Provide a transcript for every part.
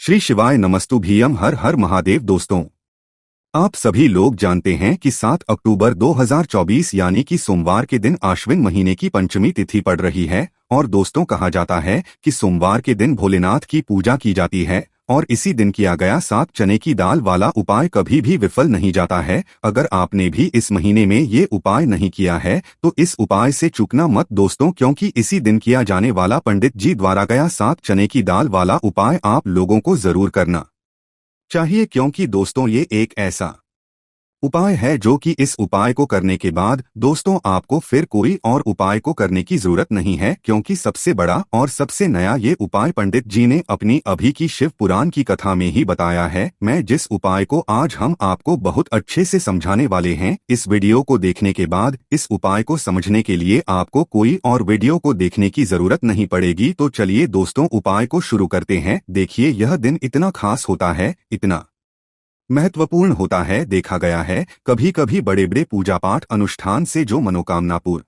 श्री शिवाय नमस्तुभ्यम। हर हर महादेव। दोस्तों, आप सभी लोग जानते हैं कि 7 अक्टूबर 2024 यानी कि सोमवार के दिन आश्विन महीने की पंचमी तिथि पड़ रही है। और दोस्तों, कहा जाता है कि सोमवार के दिन भोलेनाथ की पूजा की जाती है और इसी दिन किया गया 7 चने की दाल वाला उपाय कभी भी विफल नहीं जाता है। अगर आपने भी इस महीने में ये उपाय नहीं किया है तो इस उपाय से चूकना मत दोस्तों, क्योंकि इसी दिन किया जाने वाला पंडित जी द्वारा गया 7 चने की दाल वाला उपाय आप लोगों को जरूर करना चाहिए, क्योंकि दोस्तों ये एक ऐसा उपाय है जो कि इस उपाय को करने के बाद दोस्तों आपको फिर कोई और उपाय को करने की जरूरत नहीं है, क्योंकि सबसे बड़ा और सबसे नया ये उपाय पंडित जी ने अपनी अभी की शिव पुराण की कथा में ही बताया है। मैं जिस उपाय को आज हम आपको बहुत अच्छे से समझाने वाले हैं, इस वीडियो को देखने के बाद इस उपाय को समझने के लिए आपको कोई और वीडियो को देखने की जरूरत नहीं पड़ेगी। तो चलिए दोस्तों, उपाय को शुरू करते हैं। देखिए, यह दिन इतना खास होता है, इतना महत्वपूर्ण होता है। देखा गया है कभी कभी बड़े बड़े पूजा पाठ अनुष्ठान से जो मनोकामना पूर्ण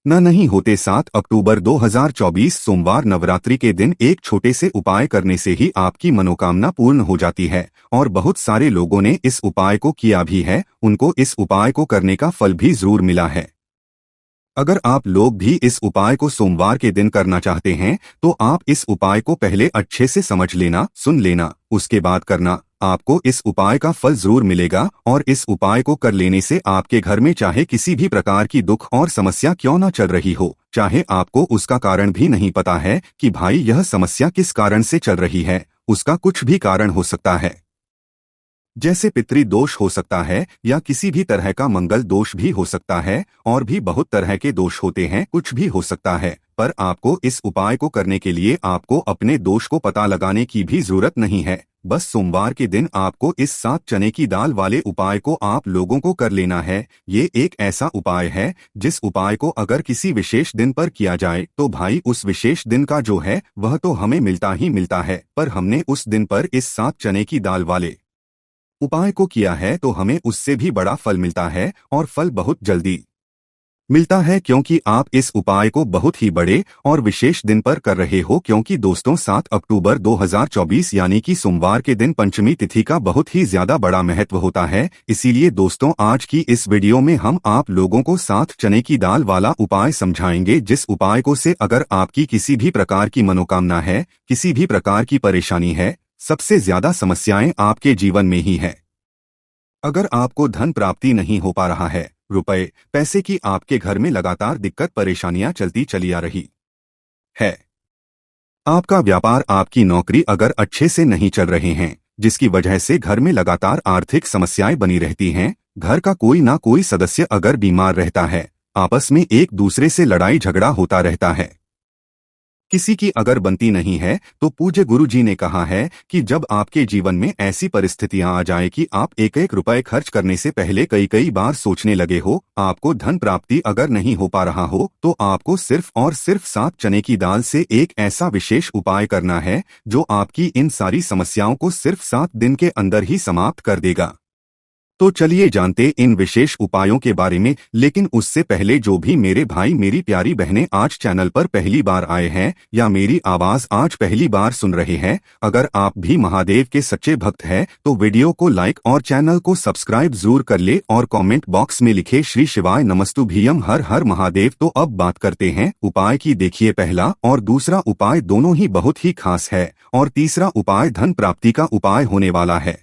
न नहीं होते, 7 अक्टूबर 2024 सोमवार नवरात्रि के दिन एक छोटे से उपाय करने से ही आपकी मनोकामना पूर्ण हो जाती है। और बहुत सारे लोगों ने इस उपाय को किया भी है, उनको इस उपाय को करने का फल भी जरूर मिला है। अगर आप लोग भी इस उपाय को सोमवार के दिन करना चाहते हैं तो आप इस उपाय को पहले अच्छे से समझ लेना, सुन लेना, उसके बाद करना। आपको इस उपाय का फल जरूर मिलेगा और इस उपाय को कर लेने से आपके घर में चाहे किसी भी प्रकार की दुख और समस्या क्यों न चल रही हो, चाहे आपको उसका कारण भी नहीं पता है कि भाई यह समस्या किस कारण से चल रही है, उसका कुछ भी कारण हो सकता है, जैसे पितृ दोष हो सकता है या किसी भी तरह का मंगल दोष भी हो सकता है, और भी बहुत तरह के दोष होते हैं, कुछ भी हो सकता है। पर आपको इस उपाय को करने के लिए आपको अपने दोष को पता लगाने की भी जरूरत नहीं है। बस सोमवार के दिन आपको इस 7 चने की दाल वाले उपाय को आप लोगों को कर लेना है। ये एक ऐसा उपाय है जिस उपाय को अगर किसी विशेष दिन पर किया जाए तो भाई उस विशेष दिन का जो है वह तो हमें मिलता ही मिलता है, पर हमने उस दिन पर इस 7 चने की दाल वाले उपाय को किया है तो हमें उससे भी बड़ा फल मिलता है, और फल बहुत जल्दी मिलता है, क्योंकि आप इस उपाय को बहुत ही बड़े और विशेष दिन पर कर रहे हो। क्योंकि दोस्तों, 7 अक्टूबर 2024 यानी कि सोमवार के दिन पंचमी तिथि का बहुत ही ज्यादा बड़ा महत्व होता है। इसीलिए दोस्तों, आज की इस वीडियो में हम आप लोगों को 7 चने की दाल वाला उपाय समझाएंगे, जिस उपाय को से अगर आपकी किसी भी प्रकार की मनोकामना है, किसी भी प्रकार की परेशानी है, सबसे ज्यादा समस्याएं आपके जीवन में ही है। अगर आपको धन प्राप्ति नहीं हो पा रहा है, रुपए पैसे की आपके घर में लगातार दिक्कत परेशानियां चलती चली आ रही है, आपका व्यापार आपकी नौकरी अगर अच्छे से नहीं चल रहे हैं, जिसकी वजह से घर में लगातार आर्थिक समस्याएं बनी रहती हैं, घर का कोई ना कोई सदस्य अगर बीमार रहता है, आपस में एक दूसरे से लड़ाई झगड़ा होता रहता है, किसी की अगर बनती नहीं है, तो पूज्य गुरु जी ने कहा है कि जब आपके जीवन में ऐसी परिस्थितियां आ जाए कि आप एक एक रुपए खर्च करने से पहले कई कई बार सोचने लगे हो, आपको धन प्राप्ति अगर नहीं हो पा रहा हो, तो आपको सिर्फ और सिर्फ 7 चने की दाल से एक ऐसा विशेष उपाय करना है जो आपकी इन सारी समस्याओं को सिर्फ 7 दिन के अंदर ही समाप्त कर देगा। तो चलिए जानते इन विशेष उपायों के बारे में। लेकिन उससे पहले जो भी मेरे भाई मेरी प्यारी बहनें आज चैनल पर पहली बार आए हैं या मेरी आवाज आज पहली बार सुन रहे हैं, अगर आप भी महादेव के सच्चे भक्त हैं तो वीडियो को लाइक और चैनल को सब्सक्राइब जरूर कर ले और कमेंट बॉक्स में लिखे श्री शिवाय नमस्तुभ्यम। हर हर महादेव। तो अब बात करते हैं उपाय की। देखिए, पहला और दूसरा उपाय दोनों ही बहुत ही खास है और तीसरा उपाय धन प्राप्ति का उपाय होने वाला है।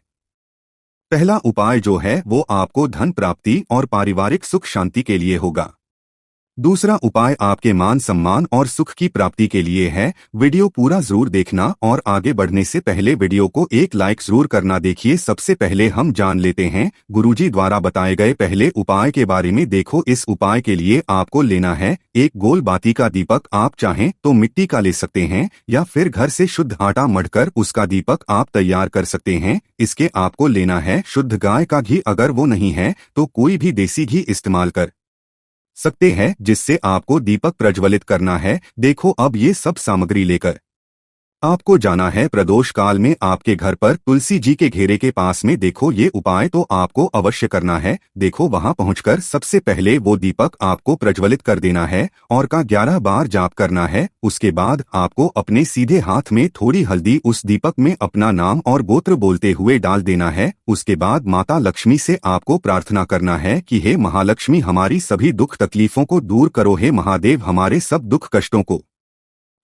पहला उपाय जो है वो आपको धन प्राप्ति और पारिवारिक सुख शांति के लिए होगा। दूसरा उपाय आपके मान सम्मान और सुख की प्राप्ति के लिए है। वीडियो पूरा जरूर देखना और आगे बढ़ने से पहले वीडियो को एक लाइक जरूर करना। देखिए, सबसे पहले हम जान लेते हैं गुरुजी द्वारा बताए गए पहले उपाय के बारे में। देखो, इस उपाय के लिए आपको लेना है एक गोल बाती का दीपक। आप चाहें तो मिट्टी का ले सकते हैं या फिर घर से शुद्ध आटा मढ़कर उसका दीपक आप तैयार कर सकते हैं। इसके आपको लेना है शुद्ध गाय का घी, अगर वो नहीं है तो कोई भी देसी घी इस्तेमाल कर सकते हैं, जिससे आपको दीपक प्रज्वलित करना है। देखो, अब ये सब सामग्री लेकर आपको जाना है प्रदोष काल में आपके घर पर तुलसी जी के घेरे के पास में। देखो ये उपाय तो आपको अवश्य करना है। देखो वहां पहुंचकर सबसे पहले वो दीपक आपको प्रज्वलित कर देना है और का 11 बार जाप करना है। उसके बाद आपको अपने सीधे हाथ में थोड़ी हल्दी उस दीपक में अपना नाम और गोत्र बोलते हुए डाल देना है। उसके बाद माता लक्ष्मी से आपको प्रार्थना करना है कि हे महालक्ष्मी हमारी सभी दुख तकलीफों को दूर करो, हे महादेव हमारे सब दुख कष्टों को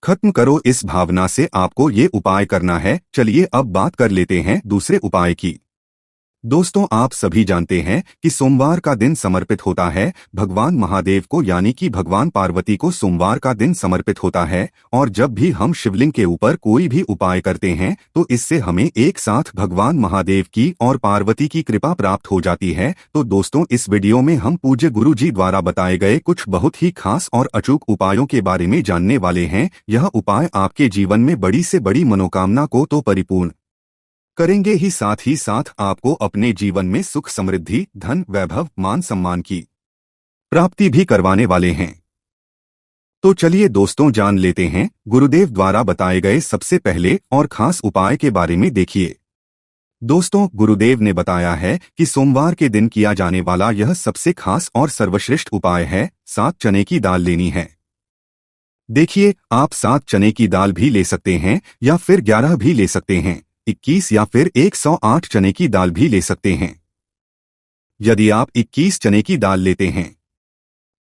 खत्म करो। इस भावना से आपको ये उपाय करना है। चलिए अब बात कर लेते हैं दूसरे उपाय की। दोस्तों आप सभी जानते हैं कि सोमवार का दिन समर्पित होता है भगवान महादेव को, यानी कि भगवान पार्वती को सोमवार का दिन समर्पित होता है। और जब भी हम शिवलिंग के ऊपर कोई भी उपाय करते हैं तो इससे हमें एक साथ भगवान महादेव की और पार्वती की कृपा प्राप्त हो जाती है। तो दोस्तों इस वीडियो में हम पूज्य गुरु जी द्वारा बताए गए कुछ बहुत ही खास और अचूक उपायों के बारे में जानने वाले हैं। यह उपाय आपके जीवन में बड़ी से बड़ी मनोकामना को तो परिपूर्ण करेंगे ही साथ आपको अपने जीवन में सुख समृद्धि धन वैभव मान सम्मान की प्राप्ति भी करवाने वाले हैं। तो चलिए दोस्तों जान लेते हैं गुरुदेव द्वारा बताए गए सबसे पहले और खास उपाय के बारे में। देखिए दोस्तों गुरुदेव ने बताया है कि सोमवार के दिन किया जाने वाला यह सबसे खास और सर्वश्रेष्ठ उपाय है। 7 चने की दाल लेनी है। देखिए आप 7 चने की दाल भी ले सकते हैं या फिर 11 भी ले सकते हैं, 21 या फिर 108 चने की दाल भी ले सकते हैं। यदि आप 21 चने की दाल लेते हैं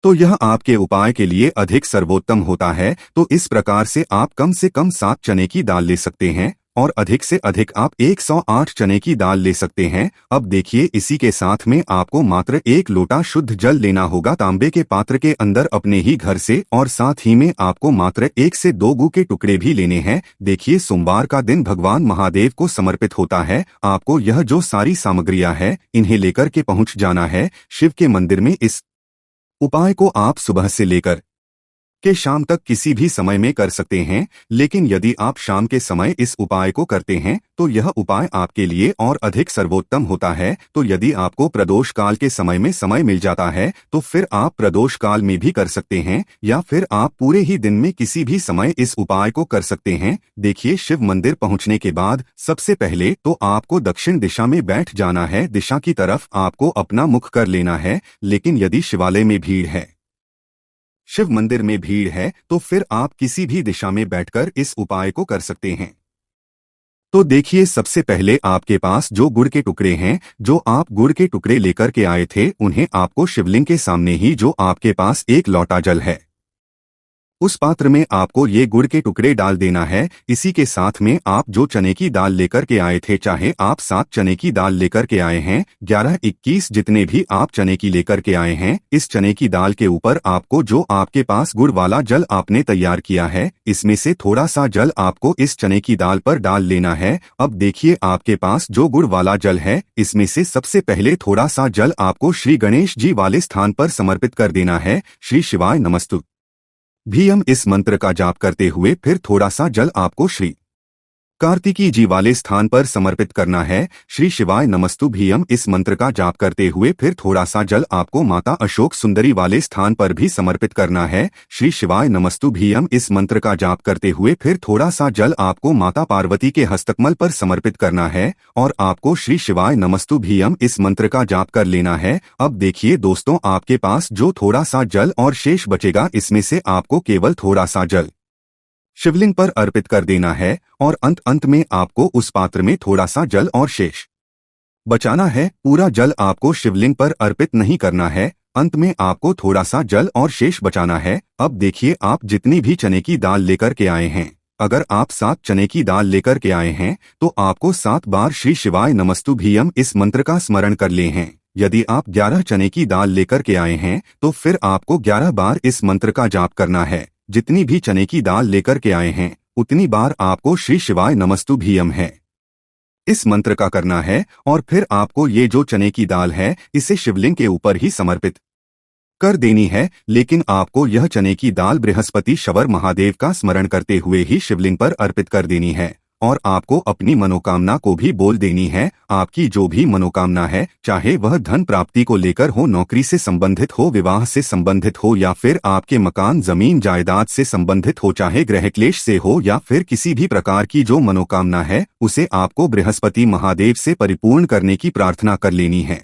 तो यह आपके उपाय के लिए अधिक सर्वोत्तम होता है। तो इस प्रकार से आप कम से कम 7 चने की दाल ले सकते हैं और अधिक से अधिक आप 108 चने की दाल ले सकते हैं। अब देखिए इसी के साथ में आपको मात्र 1 लोटा शुद्ध जल लेना होगा तांबे के पात्र के अंदर अपने ही घर से, और साथ ही में आपको मात्र 1 से 2 गू के टुकड़े भी लेने हैं। देखिए सोमवार का दिन भगवान महादेव को समर्पित होता है। आपको यह जो सारी सामग्रियां है इन्हें लेकर के पहुंच जाना है शिव के मंदिर में। इस उपाय को आप सुबह से लेकर के शाम तक किसी भी समय में कर सकते हैं, लेकिन यदि आप शाम के समय इस उपाय को करते हैं तो यह उपाय आपके लिए और अधिक सर्वोत्तम होता है। तो यदि आपको प्रदोष काल के समय में समय मिल जाता है तो फिर आप प्रदोष काल में भी कर सकते हैं या फिर आप पूरे ही दिन में किसी भी समय इस उपाय को कर सकते हैं। देखिए शिव मंदिर पहुंचने के बाद सबसे पहले तो आपको दक्षिण दिशा में बैठ जाना है। दिशा की तरफ आपको अपना मुख कर लेना है। लेकिन यदि शिवालय में भीड़ है, शिव मंदिर में भीड़ है, तो फिर आप किसी भी दिशा में बैठकर इस उपाय को कर सकते हैं। तो देखिए सबसे पहले आपके पास जो गुड़ के टुकड़े हैं, जो आप गुड़ के टुकड़े लेकर के आए थे, उन्हें आपको शिवलिंग के सामने ही जो आपके पास 1 लोटा जल है उस पात्र में आपको ये गुड़ के टुकड़े डाल देना है। इसी के साथ में आप जो चने की दाल लेकर के आए थे, चाहे आप 7 चने की दाल लेकर के आए हैं, 11, 21 जितने भी आप चने की लेकर के आए हैं, इस चने की दाल के ऊपर आपको जो आपके पास गुड़ वाला जल आपने तैयार किया है, इसमें से थोड़ा सा जल आपको इस चने की दाल पर डाल लेना है। अब देखिए आपके पास जो गुड़ वाला जल है, इसमें से सबसे पहले थोड़ा सा जल आपको श्री गणेश जी वाले स्थान पर समर्पित कर देना है। श्री शिवाय नमस्तु भी हम इस मंत्र का जाप करते हुए फिर थोड़ा सा जल आपको श्री कार्तिकी जी वाले स्थान पर समर्पित करना है। श्री शिवाय नमस्तु भी हम इस मंत्र का जाप करते हुए फिर थोड़ा सा जल आपको माता अशोक सुंदरी वाले स्थान पर भी समर्पित करना है। श्री शिवाय नमस्तु भी हम इस मंत्र का जाप करते हुए फिर थोड़ा सा जल आपको माता पार्वती के हस्तकमल पर समर्पित करना है और आपको श्री शिवाय नमस्तु भी हम इस मंत्र का जाप कर लेना है। अब देखिए दोस्तों आपके पास जो थोड़ा सा जल और शेष बचेगा, इसमें से आपको केवल थोड़ा सा जल शिवलिंग पर अर्पित कर देना है और अंत में आपको उस पात्र में थोड़ा सा जल और शेष बचाना है। पूरा जल आपको शिवलिंग पर अर्पित नहीं करना है, अंत में आपको थोड़ा सा जल और शेष बचाना है। अब देखिए आप जितनी भी चने की दाल लेकर के आए हैं, अगर आप 7 चने की दाल लेकर के आए हैं तो आपको 7 बार श्री शिवाय नमस्तु भी हम इस मंत्र का स्मरण कर ले हैं। यदि आप 11 चने की दाल लेकर के आए हैं तो फिर आपको 11 बार इस मंत्र का जाप करना है। जितनी भी चने की दाल लेकर के आए हैं उतनी बार आपको श्री शिवाय नमस्तु भी हम है इस मंत्र का करना है और फिर आपको ये जो चने की दाल है इसे शिवलिंग के ऊपर ही समर्पित कर देनी है। लेकिन आपको यह चने की दाल बृहस्पति शवर महादेव का स्मरण करते हुए ही शिवलिंग पर अर्पित कर देनी है। और आपको अपनी मनोकामना को भी बोल देनी है। आपकी जो भी मनोकामना है, चाहे वह धन प्राप्ति को लेकर हो, नौकरी से संबंधित हो, विवाह से संबंधित हो, या फिर आपके मकान जमीन जायदाद से संबंधित हो, चाहे ग्रह क्लेश से हो, या फिर किसी भी प्रकार की जो मनोकामना है, उसे आपको बृहस्पति महादेव से परिपूर्ण करने की प्रार्थना कर लेनी है।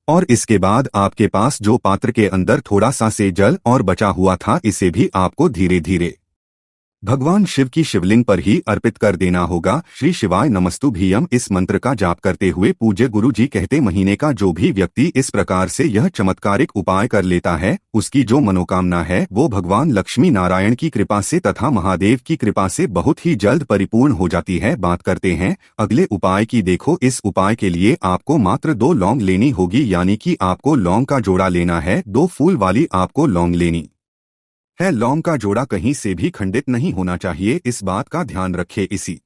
और इसके बाद आपके पास जो पात्र के अंदर थोड़ा सा से जल और बचा हुआ था, इसे भी आपको धीरे धीरे भगवान शिव की शिवलिंग पर ही अर्पित कर देना होगा। श्री शिवाय नमस्तुभ्यम इस मंत्र का जाप करते हुए पूज्य गुरु जी कहते, महीने का जो भी व्यक्ति इस प्रकार से यह चमत्कारिक उपाय कर लेता है, उसकी जो मनोकामना है वो भगवान लक्ष्मी नारायण की कृपा से तथा महादेव की कृपा से बहुत ही जल्द परिपूर्ण हो जाती है। बात करते हैं अगले उपाय की। देखो, इस उपाय के लिए आपको मात्र 2 लौंग लेनी होगी, यानी कि आपको लौंग का जोड़ा लेना है। 2 फूल वाली आपको लौंग लेनी है। लौंग का जोड़ा कहीं से भी खंडित नहीं होना चाहिए, इस बात का ध्यान रखें। इसी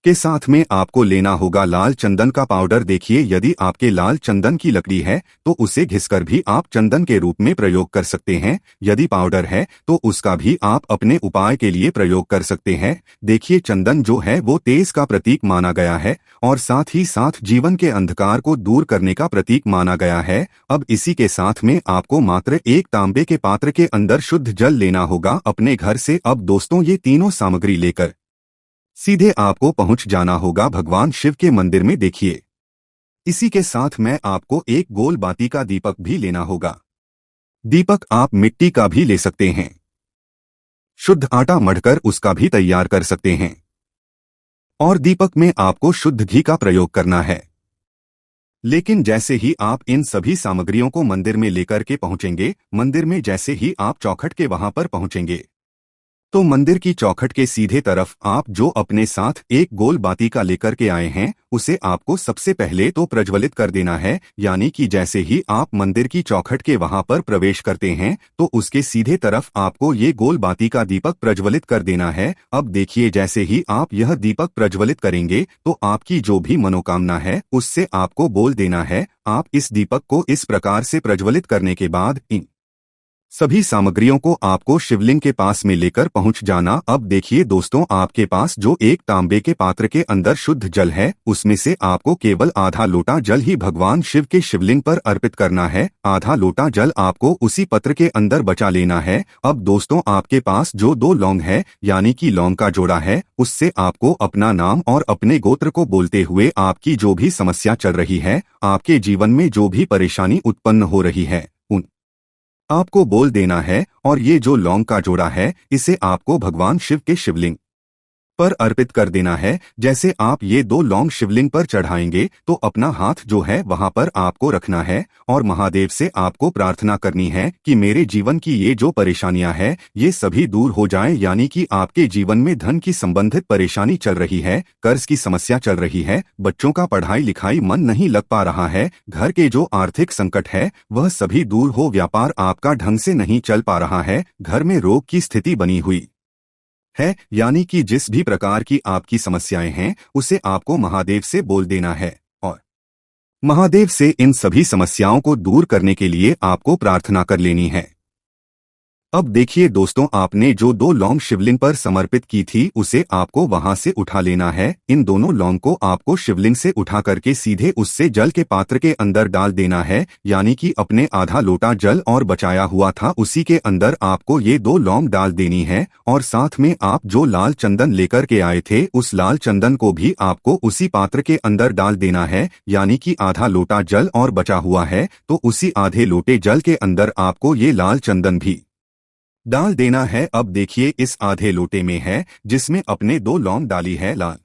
के साथ में आपको लेना होगा लाल चंदन का पाउडर। देखिए, यदि आपके लाल चंदन की लकड़ी है तो उसे घिसकर भी आप चंदन के रूप में प्रयोग कर सकते हैं। यदि पाउडर है तो उसका भी आप अपने उपाय के लिए प्रयोग कर सकते हैं। देखिए, चंदन जो है वो तेज का प्रतीक माना गया है और साथ ही साथ जीवन के अंधकार को दूर करने का प्रतीक माना गया है। अब इसी के साथ में आपको मात्र एक तांबे के पात्र के अंदर शुद्ध जल लेना होगा अपने घर से। अब दोस्तों, ये तीनों सामग्री लेकर सीधे आपको पहुंच जाना होगा भगवान शिव के मंदिर में। देखिए, इसी के साथ में आपको एक गोल बाती का दीपक भी लेना होगा। दीपक आप मिट्टी का भी ले सकते हैं, शुद्ध आटा मढ़कर उसका भी तैयार कर सकते हैं। और दीपक में आपको शुद्ध घी का प्रयोग करना है। लेकिन जैसे ही आप इन सभी सामग्रियों को मंदिर में लेकर के पहुंचेंगे, मंदिर में जैसे ही आप चौखट के वहां पर पहुंचेंगे, तो मंदिर की चौखट के सीधे तरफ आप जो अपने साथ एक गोल बाती का लेकर के आए हैं, उसे आपको सबसे पहले तो प्रज्वलित कर देना है। यानी कि जैसे ही आप मंदिर की चौखट के वहां पर प्रवेश करते हैं तो उसके सीधे तरफ आपको ये गोल बाती का दीपक प्रज्वलित कर देना है। अब देखिए, जैसे ही आप यह दीपक प्रज्वलित करेंगे तो आपकी जो भी मनोकामना है उससे आपको बोल देना है। आप इस दीपक को इस प्रकार से प्रज्वलित करने के बाद इन सभी सामग्रियों को आपको शिवलिंग के पास में लेकर पहुंच जाना। अब देखिए दोस्तों, आपके पास जो एक तांबे के पात्र के अंदर शुद्ध जल है, उसमें से आपको केवल आधा लोटा जल ही भगवान शिव के शिवलिंग पर अर्पित करना है। आधा लोटा जल आपको उसी पत्र के अंदर बचा लेना है। अब दोस्तों, आपके पास जो 2 लौंग है, यानी कि लौंग का जोड़ा है, उससे आपको अपना नाम और अपने गोत्र को बोलते हुए आपकी जो भी समस्या चल रही है, आपके जीवन में जो भी परेशानी उत्पन्न हो रही है, उन आपको बोल देना है। और ये जो लौंग का जोड़ा है, इसे आपको भगवान शिव के शिवलिंग पर अर्पित कर देना है। जैसे आप ये 2 लौंग शिवलिंग पर चढ़ाएंगे तो अपना हाथ जो है वहां पर आपको रखना है और महादेव से आपको प्रार्थना करनी है कि मेरे जीवन की ये जो परेशानियां हैं, ये सभी दूर हो जाएं। यानी कि आपके जीवन में धन की संबंधित परेशानी चल रही है, कर्ज की समस्या चल रही है, बच्चों का पढ़ाई लिखाई मन नहीं लग पा रहा है, घर के जो आर्थिक संकट है वह सभी दूर हो, व्यापार आपका ढंग से नहीं चल पा रहा है, घर में रोग की स्थिति बनी हुई है, यानी कि जिस भी प्रकार की आपकी समस्याएं हैं उसे आपको महादेव से बोल देना है और महादेव से इन सभी समस्याओं को दूर करने के लिए आपको प्रार्थना कर लेनी है। अब देखिए दोस्तों, आपने जो 2 लौंग शिवलिंग पर समर्पित की थी उसे आपको वहां से उठा लेना है। इन दोनों लौंग को आपको शिवलिंग से उठा करके सीधे उससे जल के पात्र के अंदर डाल देना है। यानी कि अपने आधा लोटा जल और बचाया हुआ था उसी के अंदर आपको ये 2 लौंग डाल देनी है। और साथ में आप जो लाल चंदन लेकर के आए थे, उस लाल चंदन को भी आपको उसी पात्र के अंदर डाल देना है। यानी कि आधा लोटा जल और बचा हुआ है तो उसी आधे लोटे जल के अंदर आपको ये लाल चंदन भी डाल देना है। अब देखिए, इस आधे लोटे में है जिसमें अपने 2 लौंग डाली है, लाल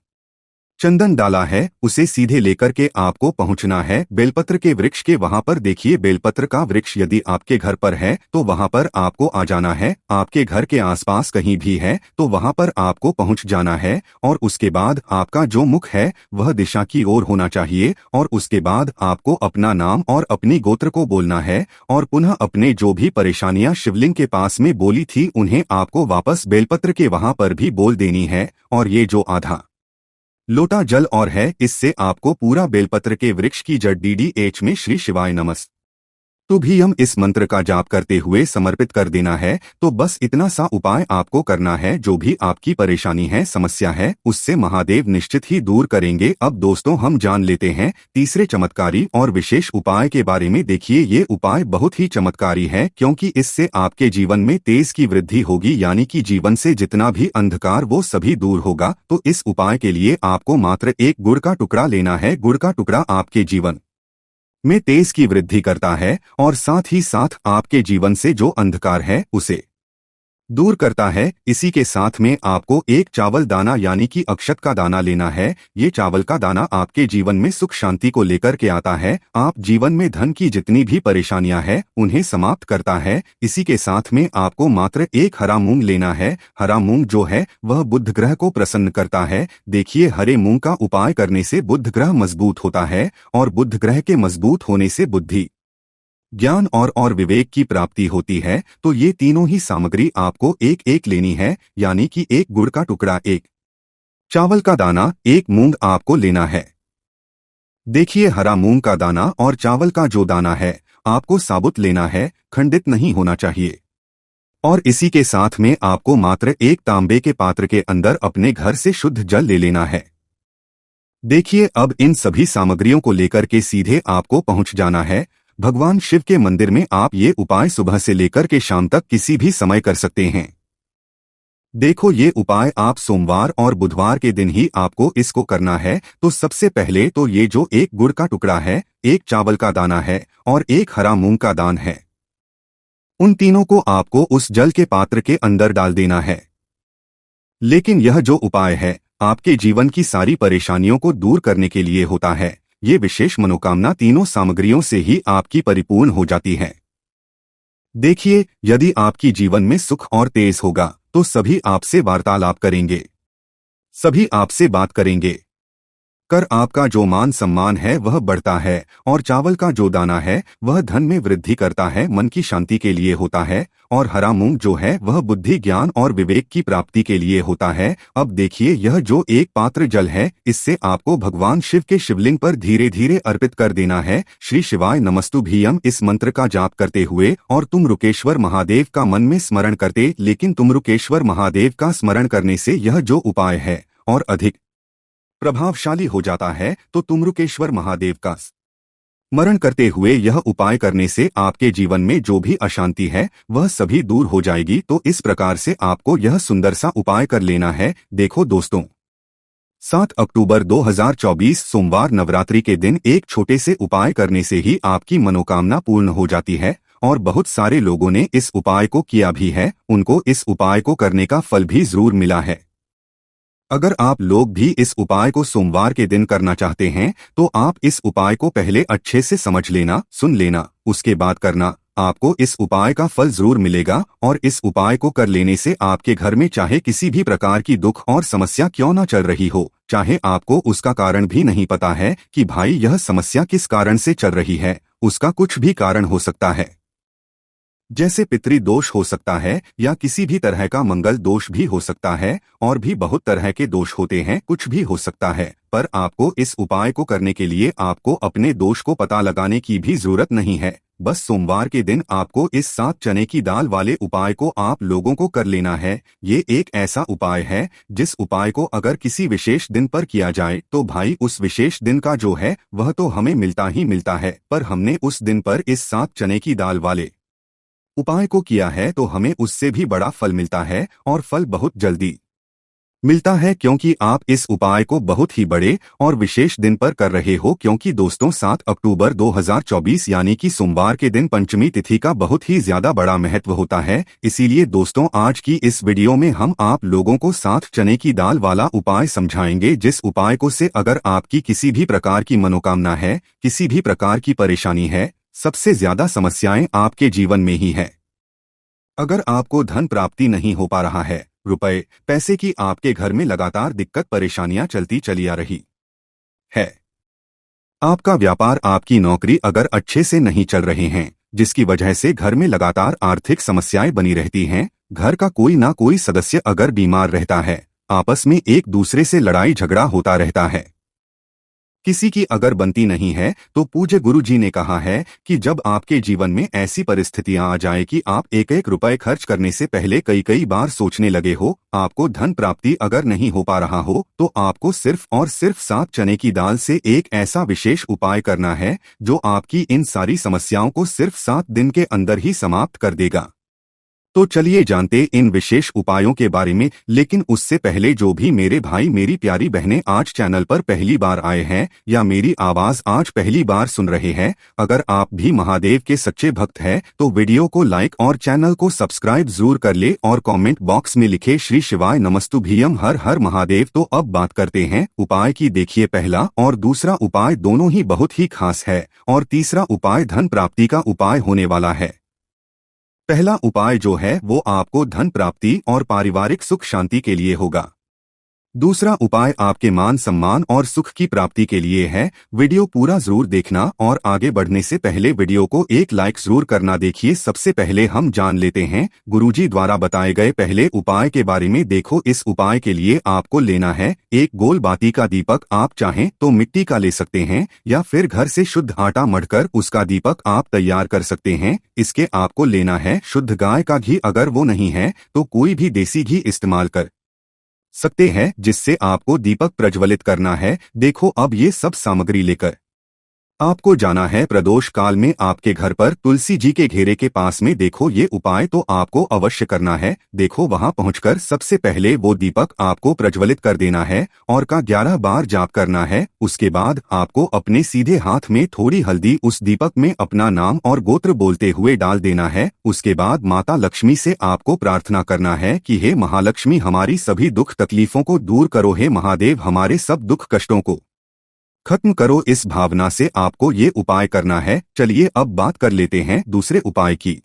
चंदन डाला है, उसे सीधे लेकर के आपको पहुंचना है बेलपत्र के वृक्ष के वहां पर। देखिए, बेलपत्र का वृक्ष यदि आपके घर पर है तो वहां पर आपको आ जाना है। आपके घर के आसपास कहीं भी है तो वहां पर आपको पहुंच जाना है। और उसके बाद आपका जो मुख है वह दिशा की ओर होना चाहिए। और उसके बाद आपको अपना नाम और अपनी गोत्र को बोलना है और पुनः अपने जो भी परेशानियां शिवलिंग के पास में बोली थी उन्हें आपको वापस बेलपत्र के वहां पर भी बोल देनी है। और ये जो आधा लोटा जल और है, इससे आपको पूरा बेलपत्र के वृक्ष की जड़ DDH में श्री शिवाय नमः तो भी हम इस मंत्र का जाप करते हुए समर्पित कर देना है। तो बस इतना सा उपाय आपको करना है। जो भी आपकी परेशानी है, समस्या है, उससे महादेव निश्चित ही दूर करेंगे। अब दोस्तों हम जान लेते हैं तीसरे चमत्कारी और विशेष उपाय के बारे में। देखिए ये उपाय बहुत ही चमत्कारी है, क्योंकि इससे आपके जीवन में तेज की वृद्धि होगी, यानी कि जीवन से जितना भी अंधकार वो सभी दूर होगा। तो इस उपाय के लिए आपको मात्र एक गुड़ का टुकड़ा लेना है। गुड़ का टुकड़ा आपके जीवन में तेज की वृद्धि करता है और साथ ही साथ आपके जीवन से जो अंधकार है उसे दूर करता है। इसी के साथ में आपको एक चावल दाना यानी कि अक्षत का दाना लेना है। ये चावल का दाना आपके जीवन में सुख शांति को लेकर के आता है। आप जीवन में धन की जितनी भी परेशानियां हैं उन्हें समाप्त करता है। इसी के साथ में आपको मात्र एक हरा मूंग लेना है। हरा मूंग जो है वह बुध ग्रह को प्रसन्न करता है। देखिए हरे मूंग का उपाय करने से बुध ग्रह मजबूत होता है और बुध ग्रह के मजबूत होने से बुद्धि, ज्ञान और विवेक की प्राप्ति होती है। तो ये तीनों ही सामग्री आपको एक एक लेनी है, यानी कि एक गुड़ का टुकड़ा, एक चावल का दाना, एक मूंग आपको लेना है। देखिए हरा मूंग का दाना और चावल का जो दाना है आपको साबुत लेना है, खंडित नहीं होना चाहिए। और इसी के साथ में आपको मात्र एक तांबे के पात्र के अंदर अपने घर से शुद्ध जल ले लेना है। देखिए अब इन सभी सामग्रियों को लेकर के सीधे आपको पहुंच जाना है भगवान शिव के मंदिर में। आप ये उपाय सुबह से लेकर के शाम तक किसी भी समय कर सकते हैं। देखो ये उपाय आप सोमवार और बुधवार के दिन ही आपको इसको करना है। तो सबसे पहले तो ये जो एक गुड़ का टुकड़ा है, एक चावल का दाना है और एक हरा मूंग का दान है, उन तीनों को आपको उस जल के पात्र के अंदर डाल देना है। लेकिन यह जो उपाय है आपके जीवन की सारी परेशानियों को दूर करने के लिए होता है। ये विशेष मनोकामना तीनों सामग्रियों से ही आपकी परिपूर्ण हो जाती है। देखिए यदि आपकी जीवन में सुख और तेज होगा तो सभी आपसे वार्तालाप करेंगे, सभी आपसे बात करेंगे, कर आपका जो मान सम्मान है वह बढ़ता है। और चावल का जो दाना है वह धन में वृद्धि करता है, मन की शांति के लिए होता है। और हरा मूंग जो है वह बुद्धि, ज्ञान और विवेक की प्राप्ति के लिए होता है। अब देखिए यह जो एक पात्र जल है इससे आपको भगवान शिव के शिवलिंग पर धीरे धीरे अर्पित कर देना है। श्री शिवाय नमस्तुभ्यम इस मंत्र का जाप करते हुए और तुम रुकेश्वर महादेव का मन में स्मरण करते। लेकिन तुम रुकेश्वर महादेव का स्मरण करने से यह जो उपाय है और अधिक प्रभावशाली हो जाता है। तो तुमरुकेश्वर महादेव का स्मरण करते हुए यह उपाय करने से आपके जीवन में जो भी अशांति है वह सभी दूर हो जाएगी। तो इस प्रकार से आपको यह सुंदर सा उपाय कर लेना है। देखो दोस्तों 7 अक्टूबर 2024 सोमवार नवरात्रि के दिन एक छोटे से उपाय करने से ही आपकी मनोकामना पूर्ण हो जाती है। और बहुत सारे लोगों ने इस उपाय को किया भी है, उनको इस उपाय को करने का फल भी जरूर मिला है। अगर आप लोग भी इस उपाय को सोमवार के दिन करना चाहते हैं तो आप इस उपाय को पहले अच्छे से समझ लेना, सुन लेना, उसके बाद करना। आपको इस उपाय का फल जरूर मिलेगा। और इस उपाय को कर लेने से आपके घर में चाहे किसी भी प्रकार की दुख और समस्या क्यों न चल रही हो, चाहे आपको उसका कारण भी नहीं पता है कि भाई यह समस्या किस कारण से चल रही है, उसका कुछ भी कारण हो सकता है, जैसे पितृ दोष हो सकता है या किसी भी तरह का मंगल दोष भी हो सकता है, और भी बहुत तरह के दोष होते हैं, कुछ भी हो सकता है। पर आपको इस उपाय को करने के लिए आपको अपने दोष को पता लगाने की भी जरूरत नहीं है। बस सोमवार के दिन आपको इस 7 चने की दाल वाले उपाय को आप लोगों को कर लेना है। ये एक ऐसा उपाय है जिस उपाय को अगर किसी विशेष दिन पर किया जाए तो भाई उस विशेष दिन का जो है वह तो हमें मिलता ही मिलता है। पर हमने उस दिन पर इस 7 चने की दाल वाले उपाय को किया है तो हमें उससे भी बड़ा फल मिलता है, और फल बहुत जल्दी मिलता है, क्योंकि आप इस उपाय को बहुत ही बड़े और विशेष दिन पर कर रहे हो। क्योंकि दोस्तों 7 अक्टूबर 2024 यानी कि सोमवार के दिन पंचमी तिथि का बहुत ही ज्यादा बड़ा महत्व होता है। इसीलिए दोस्तों आज की इस वीडियो में हम आप लोगों को 7 चने की दाल वाला उपाय समझाएंगे, जिस उपाय को से अगर आपकी किसी भी प्रकार की मनोकामना है, किसी भी प्रकार की परेशानी है, सबसे ज्यादा समस्याएं आपके जीवन में ही है। अगर आपको धन प्राप्ति नहीं हो पा रहा है, रुपए पैसे की आपके घर में लगातार दिक्कत परेशानियां चलती चली आ रही है, आपका व्यापार, आपकी नौकरी अगर अच्छे से नहीं चल रहे हैं, जिसकी वजह से घर में लगातार आर्थिक समस्याएं बनी रहती हैं, घर का कोई ना कोई सदस्य अगर बीमार रहता है, आपस में एक दूसरे से लड़ाई झगड़ा होता रहता है, किसी की अगर बनती नहीं है तो पूज्य गुरु जी ने कहा है कि जब आपके जीवन में ऐसी परिस्थितियां आ जाए कि आप एक एक रुपए खर्च करने से पहले कई कई बार सोचने लगे हो, आपको धन प्राप्ति अगर नहीं हो पा रहा हो, तो आपको सिर्फ और सिर्फ 7 चने की दाल से एक ऐसा विशेष उपाय करना है जो आपकी इन सारी समस्याओं को सिर्फ 7 दिन के अंदर ही समाप्त कर देगा। तो चलिए जानते इन विशेष उपायों के बारे में। लेकिन उससे पहले जो भी मेरे भाई मेरी प्यारी बहनें आज चैनल पर पहली बार आए हैं या मेरी आवाज आज पहली बार सुन रहे हैं, अगर आप भी महादेव के सच्चे भक्त हैं तो वीडियो को लाइक और चैनल को सब्सक्राइब जरूर कर ले और कमेंट बॉक्स में लिखे श्री शिवाय नमस्तुभ्यम हर हर महादेव। तो अब बात करते हैं उपाय की। देखिए, पहला और दूसरा उपाय दोनों ही बहुत ही खास है और तीसरा उपाय धन प्राप्ति का उपाय होने वाला है। पहला उपाय जो है वो आपको धन प्राप्ति और पारिवारिक सुख शांति के लिए होगा। दूसरा उपाय आपके मान सम्मान और सुख की प्राप्ति के लिए है। वीडियो पूरा जरूर देखना और आगे बढ़ने से पहले वीडियो को एक लाइक जरूर करना। देखिए, सबसे पहले हम जान लेते हैं गुरुजी द्वारा बताए गए पहले उपाय के बारे में। देखो, इस उपाय के लिए आपको लेना है एक गोल बाती का दीपक। आप चाहें तो मिट्टी का ले सकते हैं या फिर घर से शुद्ध आटा मढ़कर उसका दीपक आप तैयार कर सकते हैं। इसके आपको लेना है शुद्ध गाय का घी, अगर वो नहीं है तो कोई भी देसी घी इस्तेमाल कर सकते हैं जिससे आपको दीपक प्रज्वलित करना है। देखो, अब ये सब सामग्री लेकर आपको जाना है प्रदोष काल में आपके घर पर तुलसी जी के घेरे के पास में। देखो, ये उपाय तो आपको अवश्य करना है। देखो, वहां पहुंचकर सबसे पहले वो दीपक आपको प्रज्वलित कर देना है और का 11 बार जाप करना है। उसके बाद आपको अपने सीधे हाथ में थोड़ी हल्दी उस दीपक में अपना नाम और गोत्र बोलते हुए डाल देना है। उसके बाद माता लक्ष्मी से आपको प्रार्थना करना है कि हे महालक्ष्मी, हमारी सभी दुख तकलीफों को दूर करो, हे महादेव हमारे सब दुख कष्टों को खत्म करो। इस भावना से आपको ये उपाय करना है। चलिए अब बात कर लेते हैं दूसरे उपाय की।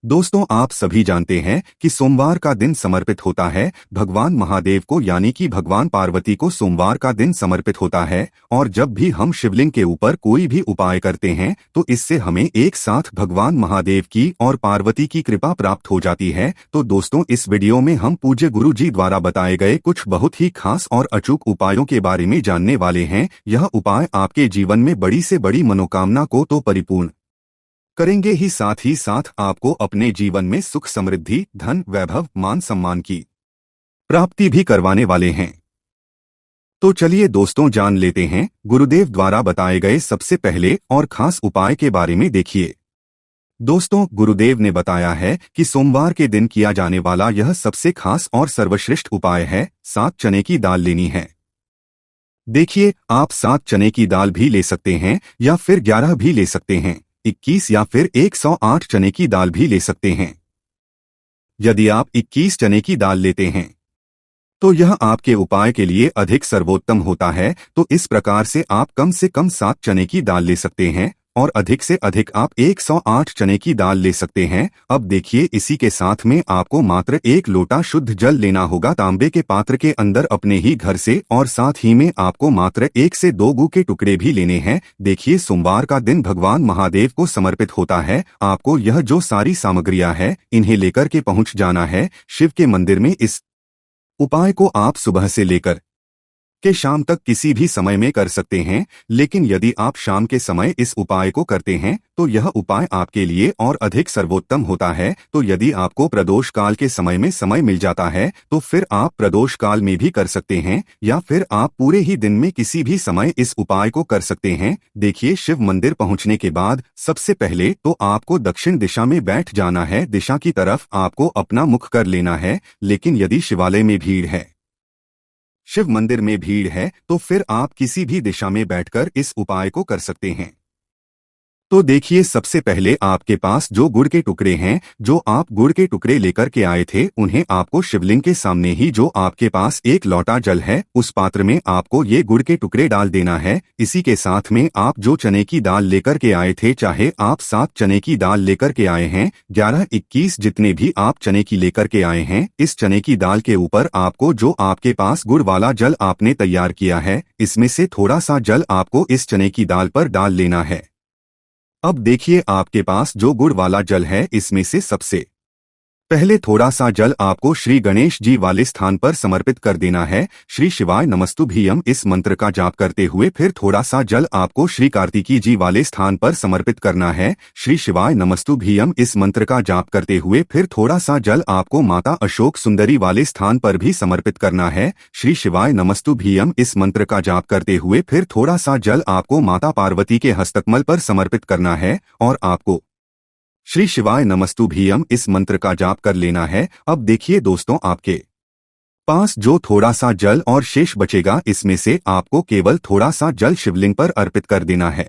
दोस्तों, आप सभी जानते हैं कि सोमवार का दिन समर्पित होता है भगवान महादेव को, यानी कि भगवान पार्वती को सोमवार का दिन समर्पित होता है। और जब भी हम शिवलिंग के ऊपर कोई भी उपाय करते हैं तो इससे हमें एक साथ भगवान महादेव की और पार्वती की कृपा प्राप्त हो जाती है। तो दोस्तों, इस वीडियो में हम पूज्य गुरु जी द्वारा बताए गए कुछ बहुत ही खास और अचूक उपायों के बारे में जानने वाले हैं। यह उपाय आपके जीवन में बड़ी से बड़ी मनोकामना को तो परिपूर्ण करेंगे ही साथ आपको अपने जीवन में सुख समृद्धि धन वैभव मान सम्मान की प्राप्ति भी करवाने वाले हैं। तो चलिए दोस्तों, जान लेते हैं गुरुदेव द्वारा बताए गए सबसे पहले और खास उपाय के बारे में। देखिए दोस्तों, गुरुदेव ने बताया है कि सोमवार के दिन किया जाने वाला यह सबसे खास और सर्वश्रेष्ठ उपाय है। 7 चने की दाल लेनी है। देखिए, आप 7 चने की दाल भी ले सकते हैं या फिर 11 भी ले सकते हैं, 21 या फिर 108 चने की दाल भी ले सकते हैं। यदि आप 21 चने की दाल लेते हैं तो यह आपके उपाय के लिए अधिक सर्वोत्तम होता है। तो इस प्रकार से कम 7 चने की दाल ले सकते हैं और अधिक से अधिक आप 108 चने की दाल ले सकते हैं। अब देखिए, इसी के साथ में आपको मात्र 1 लोटा शुद्ध जल लेना होगा तांबे के पात्र के अंदर अपने ही घर से, और साथ ही में आपको मात्र 1 से 2 गू के टुकड़े भी लेने हैं। देखिए, सोमवार का दिन भगवान महादेव को समर्पित होता है। आपको यह जो सारी सामग्रियां हैं इन्हें लेकर के पहुंच जाना है शिव के मंदिर में। इस उपाय को आप सुबह से लेकर के शाम तक किसी भी समय में कर सकते हैं, लेकिन यदि आप शाम के समय इस उपाय को करते हैं तो यह उपाय आपके लिए और अधिक सर्वोत्तम होता है। तो यदि आपको प्रदोष काल के समय में समय मिल जाता है तो फिर आप प्रदोष काल में भी कर सकते हैं या फिर आप पूरे ही दिन में किसी भी समय इस उपाय को कर सकते हैं। देखिए, शिव मंदिर पहुंचने के बाद सबसे पहले तो आपको दक्षिण दिशा में बैठ जाना है। दिशा की तरफ आपको अपना मुख कर लेना है। लेकिन यदि शिवालय में भीड़ है, शिव मंदिर में भीड़ है, तो फिर आप किसी भी दिशा में बैठकर इस उपाय को कर सकते हैं। तो देखिए, सबसे पहले आपके पास जो गुड़ के टुकड़े हैं, जो आप गुड़ के टुकड़े लेकर के आए थे, उन्हें आपको शिवलिंग के सामने ही जो आपके पास 1 लोटा जल है उस पात्र में आपको ये गुड़ के टुकड़े डाल देना है। इसी के साथ में आप जो चने की दाल लेकर के आए थे, चाहे आप 7 चने की दाल लेकर के आए हैं, 11, 21 जितने भी आप चने की लेकर के आए हैं, इस चने की दाल के ऊपर आपको जो आपके पास गुड़ वाला जल आपने तैयार किया है, इसमें से थोड़ा सा जल आपको इस चने की दाल पर डाल लेना है। अब देखिए, आपके पास जो गुड़ वाला जल है इसमें से सबसे पहले थोड़ा सा जल आपको श्री गणेश जी वाले स्थान पर समर्पित कर देना है। श्री शिवाय नमस्तुभ्यम इस मंत्र का जाप करते हुए फिर थोड़ा सा जल आपको श्री कार्तिकी जी वाले स्थान पर समर्पित करना है। श्री शिवाय नमस्तुभ्यम इस मंत्र का जाप करते हुए फिर थोड़ा सा जल आपको माता अशोक सुंदरी वाले स्थान पर भी समर्पित करना है। श्री शिवाय नमस्तुभ्यम इस मंत्र का जाप करते हुए फिर थोड़ा सा जल आपको माता पार्वती के हस्तकमल पर समर्पित करना है और आपको श्री शिवाय नमस्तुभ्यम इस मंत्र का जाप कर लेना है। अब देखिए दोस्तों, आपके पास जो थोड़ा सा जल और शेष बचेगा, इसमें से आपको केवल थोड़ा सा जल शिवलिंग पर अर्पित कर देना है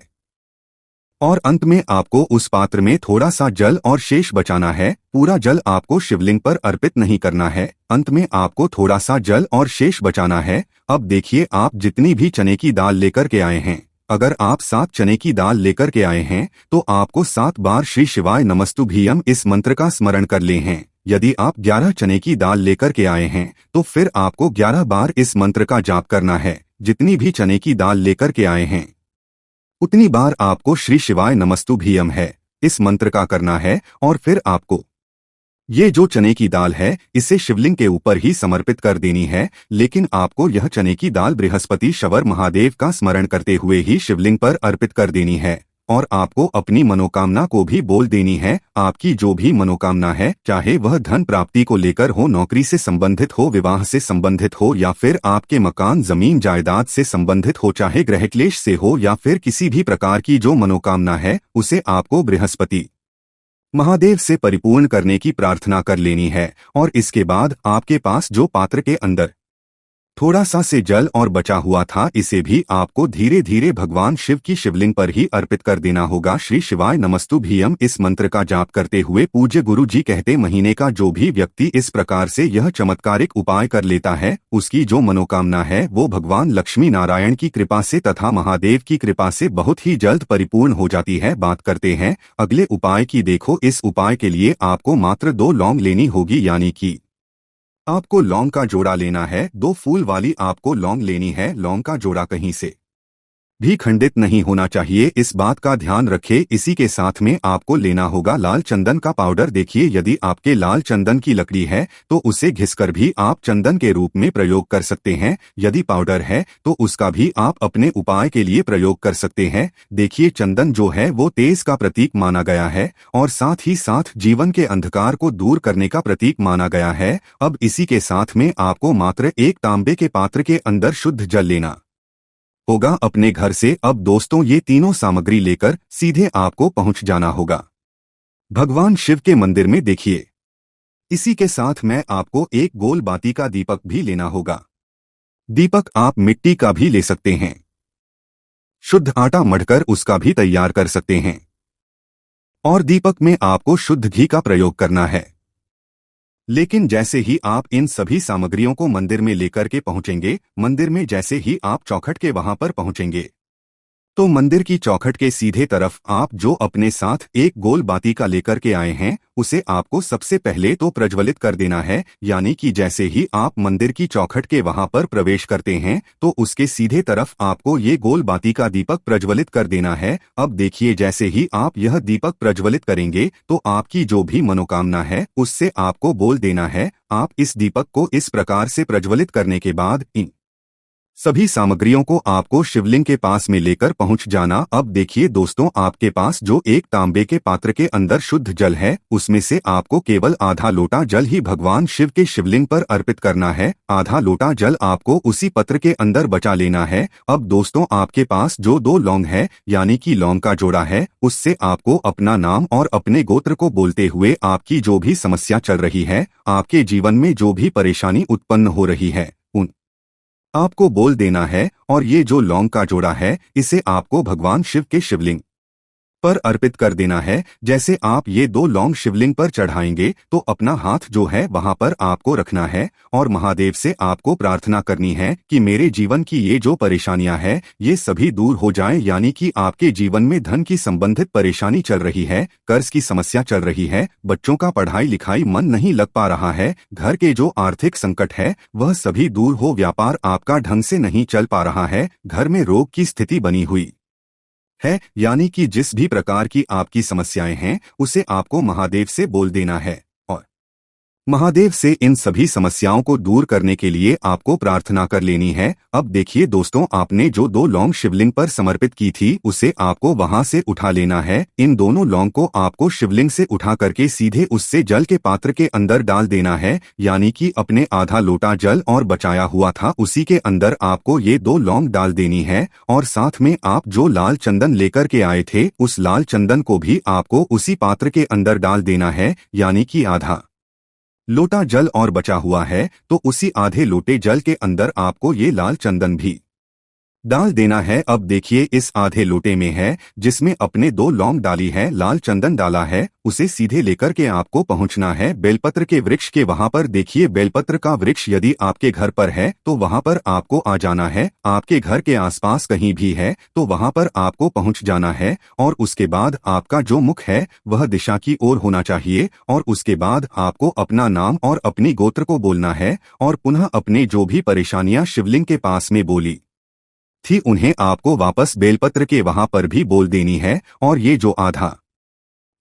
और अंत में आपको उस पात्र में थोड़ा सा जल और शेष बचाना है। पूरा जल आपको शिवलिंग पर अर्पित नहीं करना है, अंत में आपको थोड़ा सा जल और शेष बचाना है। अब देखिए, आप जितनी भी चने की दाल लेकर के आए हैं, अगर आप 7 चने की दाल लेकर के आए हैं तो आपको 7 बार श्री शिवाय नमस्तुभ्यम इस मंत्र का स्मरण कर ले हैं। यदि आप 11 चने की दाल लेकर के आए हैं तो फिर आपको 11 बार इस मंत्र का जाप करना है। जितनी भी चने की दाल लेकर के आए हैं उतनी बार आपको श्री शिवाय नमस्तुभ्यम है इस मंत्र का करना है और फिर आपको ये जो चने की दाल है इसे शिवलिंग के ऊपर ही समर्पित कर देनी है। लेकिन आपको यह चने की दाल बृहस्पति शवर महादेव का स्मरण करते हुए ही शिवलिंग पर अर्पित कर देनी है और आपको अपनी मनोकामना को भी बोल देनी है। आपकी जो भी मनोकामना है, चाहे वह धन प्राप्ति को लेकर हो, नौकरी से संबंधित हो, विवाह से संबंधित हो, या फिर आपके मकान जमीन जायदाद से संबंधित हो, चाहे गृह क्लेश से हो, या फिर किसी भी प्रकार की जो मनोकामना है उसे आपको बृहस्पति महादेव से परिपूर्ण करने की प्रार्थना कर लेनी है। और इसके बाद आपके पास जो पात्र के अंदर थोड़ा सा से जल और बचा हुआ था, इसे भी आपको धीरे धीरे भगवान शिव की शिवलिंग पर ही अर्पित कर देना होगा। श्री शिवाय नमस्तुभ्यम इस मंत्र का जाप करते हुए पूज्य गुरु जी कहते, महीने का जो भी व्यक्ति इस प्रकार से यह चमत्कारिक उपाय कर लेता है, उसकी जो मनोकामना है वो भगवान लक्ष्मी नारायण की कृपा से तथा महादेव की कृपा से बहुत ही जल्द परिपूर्ण हो जाती है। बात करते हैं अगले उपाय की। देखो, इस उपाय के लिए आपको मात्र 2 लौंग लेनी होगी, यानी कि आपको लौंग का जोड़ा लेना है। 2 फूल वाली आपको लौंग लेनी है। लौंग का जोड़ा कहीं से भी खंडित नहीं होना चाहिए, इस बात का ध्यान रखें। इसी के साथ में आपको लेना होगा लाल चंदन का पाउडर। देखिए, यदि आपके लाल चंदन की लकड़ी है तो उसे घिसकर भी आप चंदन के रूप में प्रयोग कर सकते हैं। यदि पाउडर है तो उसका भी आप अपने उपाय के लिए प्रयोग कर सकते हैं। देखिए, चंदन जो है वो तेज का प्रतीक माना गया है और साथ ही साथ जीवन के अंधकार को दूर करने का प्रतीक माना गया है। अब इसी के साथ में आपको मात्र एक तांबे के पात्र के अंदर शुद्ध जल लेना होगा अपने घर से। अब दोस्तों, ये तीनों सामग्री लेकर सीधे आपको पहुंच जाना होगा भगवान शिव के मंदिर में। देखिए, इसी के साथ में आपको एक गोल बाती का दीपक भी लेना होगा। दीपक आप मिट्टी का भी ले सकते हैं, शुद्ध आटा मढ़कर उसका भी तैयार कर सकते हैं और दीपक में आपको शुद्ध घी का प्रयोग करना है। लेकिन जैसे ही आप इन सभी सामग्रियों को मंदिर में लेकर के पहुंचेंगे, मंदिर में जैसे ही आप चौखट के वहां पर पहुंचेंगे तो मंदिर की चौखट के सीधे तरफ आप जो अपने साथ एक गोल बाती का लेकर के आए हैं उसे आपको सबसे पहले तो प्रज्वलित कर देना है। यानी कि जैसे ही आप मंदिर की चौखट के वहां पर प्रवेश करते हैं तो उसके सीधे तरफ आपको ये गोल बाती का दीपक प्रज्वलित कर देना है। अब देखिए, जैसे ही आप यह दीपक प्रज्वलित करेंगे तो आपकी जो भी मनोकामना है उससे आपको बोल देना है। आप इस दीपक को इस प्रकार से प्रज्वलित करने के बाद इन सभी सामग्रियों को आपको शिवलिंग के पास में लेकर पहुंच जाना। अब देखिए दोस्तों, आपके पास जो एक तांबे के पात्र के अंदर शुद्ध जल है उसमें से आपको केवल आधा लोटा जल ही भगवान शिव के शिवलिंग पर अर्पित करना है। आधा लोटा जल आपको उसी पत्र के अंदर बचा लेना है। अब दोस्तों, आपके पास जो 2 लौंग है यानी कि लौंग का जोड़ा है, उससे आपको अपना नाम और अपने गोत्र को बोलते हुए आपकी जो भी समस्या चल रही है, आपके जीवन में जो भी परेशानी उत्पन्न हो रही है, उन आपको बोल देना है। और ये जो लौंग का जोड़ा है इसे आपको भगवान शिव के शिवलिंग पर अर्पित कर देना है। जैसे आप ये 2 लौंग शिवलिंग पर चढ़ाएंगे तो अपना हाथ जो है वहां पर आपको रखना है और महादेव से आपको प्रार्थना करनी है कि मेरे जीवन की ये जो परेशानियां हैं ये सभी दूर हो जाएं। यानी कि आपके जीवन में धन की संबंधित परेशानी चल रही है, कर्ज की समस्या चल रही है, बच्चों का पढ़ाई लिखाई मन नहीं लग पा रहा है, घर के जो आर्थिक संकट है वह सभी दूर हो, व्यापार आपका ढंग से नहीं चल पा रहा है, घर में रोग की स्थिति बनी हुई है, यानी कि जिस भी प्रकार की आपकी समस्याएं हैं उसे आपको महादेव से बोल देना है। और महादेव से इन सभी समस्याओं को दूर करने के लिए आपको प्रार्थना कर लेनी है। अब देखिए दोस्तों, आपने जो 2 लौंग शिवलिंग पर समर्पित की थी उसे आपको वहां से उठा लेना है। इन दोनों लौंग को आपको शिवलिंग से उठा करके सीधे उससे जल के पात्र के अंदर डाल देना है, यानी कि अपने आधा लोटा जल और बचाया हुआ था उसी के अंदर आपको ये 2 लौंग डाल देनी है। और साथ में आप जो लाल चंदन लेकर के आए थे उस लाल चंदन को भी आपको उसी पात्र के अंदर डाल देना है, यानी कि आधा लोटा जल और बचा हुआ है तो उसी आधे लोटे जल के अंदर आपको ये लाल चंदन भी डाल देना है। अब देखिए इस आधे लोटे में है जिसमें अपने 2 लौंग डाली है, लाल चंदन डाला है, उसे सीधे लेकर के आपको पहुंचना है बेलपत्र के वृक्ष के वहां पर। देखिए बेलपत्र का वृक्ष यदि आपके घर पर है तो वहां पर आपको आ जाना है, आपके घर के आसपास कहीं भी है तो वहां पर आपको पहुंच जाना है। और उसके बाद आपका जो मुख है वह दिशा की ओर होना चाहिए और उसके बाद आपको अपना नाम और अपनी गोत्र को बोलना है और पुनः अपने जो भी परेशानियां शिवलिंग के पास में बोली थी उन्हें आपको वापस बेलपत्र के वहां पर भी बोल देनी है। और ये जो आधा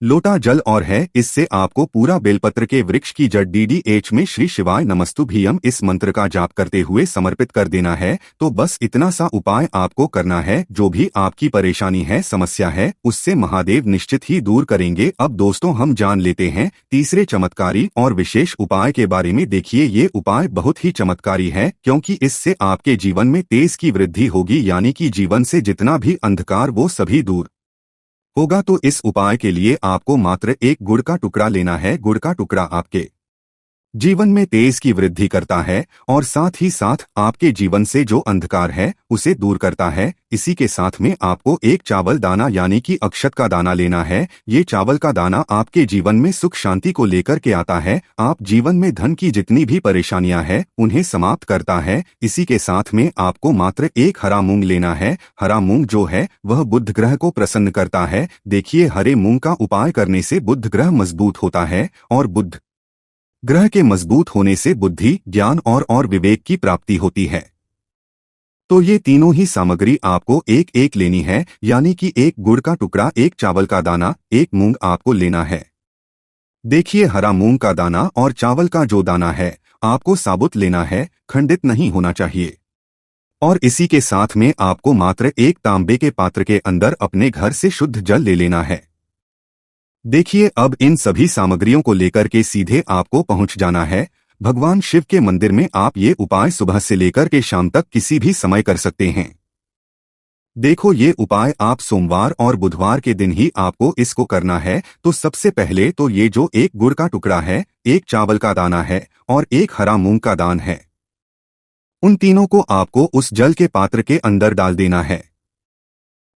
लोटा जल और है इससे आपको पूरा बेलपत्र के वृक्ष की जड़ DDH में श्री शिवाय नमस्तुभ्यम इस मंत्र का जाप करते हुए समर्पित कर देना है। तो बस इतना सा उपाय आपको करना है, जो भी आपकी परेशानी है, समस्या है, उससे महादेव निश्चित ही दूर करेंगे। अब दोस्तों हम जान लेते हैं तीसरे चमत्कारी और विशेष उपाय के बारे में। देखिए ये उपाय बहुत ही चमत्कारी है क्योंकि इससे आपके जीवन में तेज की वृद्धि होगी, यानी कि जीवन से जितना भी अंधकार वो सभी दूर होगा। तो इस उपाय के लिए आपको मात्र एक गुड़ का टुकड़ा लेना है। गुड़ का टुकड़ा आपके जीवन में तेज की वृद्धि करता है और साथ ही साथ आपके जीवन से जो अंधकार है उसे दूर करता है। इसी के साथ में आपको एक चावल दाना यानी कि अक्षत का दाना लेना है। ये चावल का दाना आपके जीवन में सुख शांति को लेकर के आता है, आप जीवन में धन की जितनी भी परेशानियां हैं उन्हें समाप्त करता है। इसी के साथ में आपको मात्र एक हरा मूंग लेना है। हरा मूंग जो है वह बुध ग्रह को प्रसन्न करता है। देखिए हरे मूंग का उपाय करने से बुध ग्रह मजबूत होता है और बुध ग्रह के मजबूत होने से बुद्धि, ज्ञान और विवेक की प्राप्ति होती है। तो ये तीनों ही सामग्री आपको एक एक लेनी है, यानी कि एक गुड़ का टुकड़ा, एक चावल का दाना, एक मूंग आपको लेना है। देखिए हरा मूंग का दाना और चावल का जो दाना है आपको साबुत लेना है, खंडित नहीं होना चाहिए। और इसी के साथ में आपको मात्र एक तांबे के पात्र के अंदर अपने घर से शुद्ध जल ले लेना है। देखिए अब इन सभी सामग्रियों को लेकर के सीधे आपको पहुंच जाना है भगवान शिव के मंदिर में। आप ये उपाय सुबह से लेकर के शाम तक किसी भी समय कर सकते हैं। देखो ये उपाय आप सोमवार और बुधवार के दिन ही आपको इसको करना है। तो सबसे पहले तो ये जो एक गुड़ का टुकड़ा है, एक चावल का दाना है और एक हरा मूंग का दान है, उन तीनों को आपको उस जल के पात्र के अंदर डाल देना है।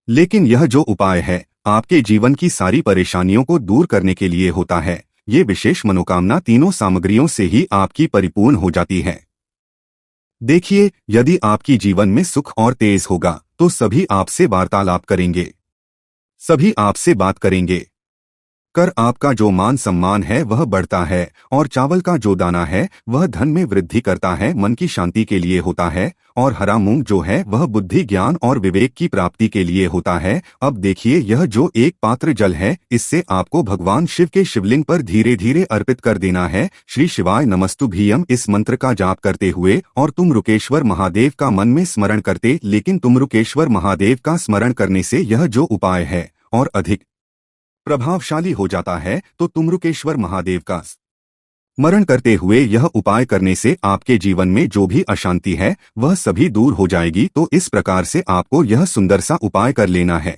लेकिन यह जो उपाय है आपके जीवन की सारी परेशानियों को दूर करने के लिए होता है। ये विशेष मनोकामना तीनों सामग्रियों से ही आपकी परिपूर्ण हो जाती है। देखिए यदि आपकी जीवन में सुख और तेज होगा तो सभी आपसे वार्तालाप करेंगे, सभी आपसे बात करेंगे कर आपका जो मान सम्मान है वह बढ़ता है। और चावल का जो दाना है वह धन में वृद्धि करता है, मन की शांति के लिए होता है। और हरा मूंग जो है वह बुद्धि, ज्ञान और विवेक की प्राप्ति के लिए होता है। अब देखिए यह जो एक पात्र जल है इससे आपको भगवान शिव के शिवलिंग पर धीरे धीरे अर्पित कर देना है। श्री शिवाय नमस्तुभ्यम इस मंत्र का जाप करते हुए और तुम रुकेश्वर महादेव का मन में स्मरण करते। लेकिन तुम रुकेश्वर महादेव का स्मरण करने से यह जो उपाय है और अधिक प्रभावशाली हो जाता है। तो तुमरुकेश्वर महादेव का स्मरण करते हुए यह उपाय करने से आपके जीवन में जो भी अशांति है वह सभी दूर हो जाएगी। तो इस प्रकार से आपको यह सुंदर सा उपाय कर लेना है।